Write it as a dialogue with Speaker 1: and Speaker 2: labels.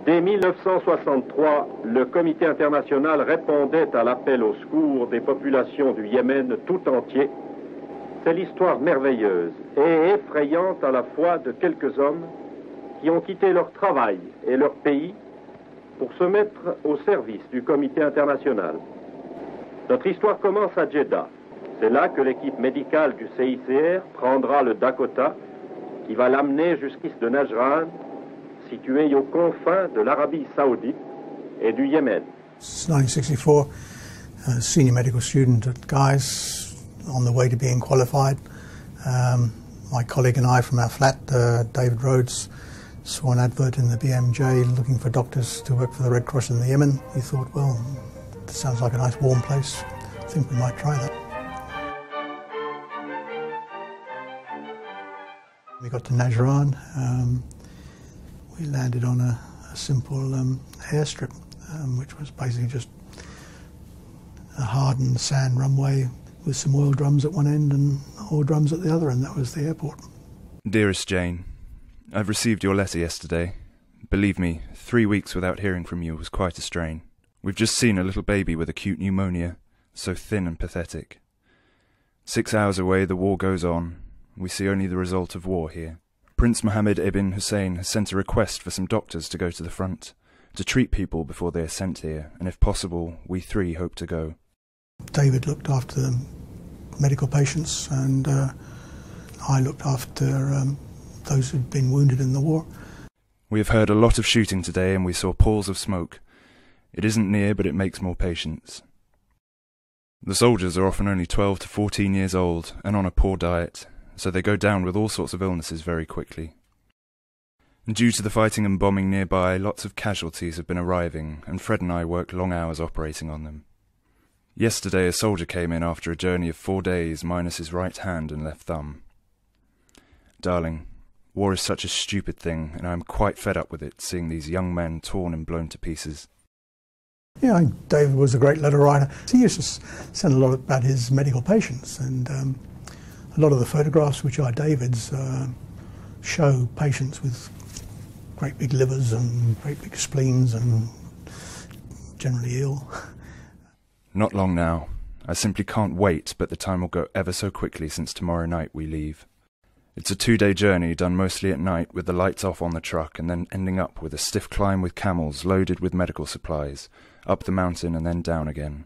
Speaker 1: Dès 1963, le comité international répondait à l'appel au secours des populations du Yémen tout entier. C'est l'histoire merveilleuse et effrayante à la fois de quelques hommes qui ont quitté leur travail et leur pays pour se mettre au service du comité international. Notre histoire commence à Jeddah. C'est là que l'équipe médicale du CICR prendra le Dakota qui va l'amener jusqu'à de Najran, situé aux confins de l'Arabie Saoudite et du Yémen.
Speaker 2: It's 1964, a senior medical student at Guy's, on the way to being qualified. My colleague and I from our flat, David Rhodes, saw an advert in the BMJ looking for doctors to work for the Red Cross in the Yemen. He thought, well, this sounds like a nice warm place. I think we might try that. We got to Najran. We landed on a simple airstrip, which was basically just a hardened sand runway with some oil drums at one end and oil drums at the other, and that was the airport.
Speaker 3: Dearest Jane, I've received your letter yesterday. Believe me, 3 weeks without hearing from you was quite a strain. We've just seen a little baby with acute pneumonia, so thin and pathetic. 6 hours away, the war goes on. We see only the result of war here. Prince Mohammed ibn Hussein has sent a request for some doctors to go to the front, to treat people before they are sent here, and if possible, we 3 hope to go.
Speaker 2: David looked after the medical patients, and I looked after those who'd been wounded in the war.
Speaker 3: We have heard a lot of shooting today, and we saw palls of smoke. It isn't near, but it makes more patients. The soldiers are often only 12 to 14 years old, and on a poor diet, so they go down with all sorts of illnesses very quickly. Due to the fighting and bombing nearby, lots of casualties have been arriving, and Fred and I work long hours operating on them. Yesterday a soldier came in after a journey of 4 days minus his right hand and left thumb. Darling, war is such a stupid thing, and I am quite fed up with it, seeing these young men torn and blown to pieces.
Speaker 2: Yeah, David was a great letter writer. He used to send a lot about his medical patients, and a lot of the photographs, which are David's, show patients with great big livers and great big spleens and generally ill.
Speaker 3: Not long now. I simply can't wait, but the time will go ever so quickly since tomorrow night we leave. It's a 2-day journey done mostly at night with the lights off on the truck, and then ending up with a stiff climb with camels loaded with medical supplies, up the mountain and then down again.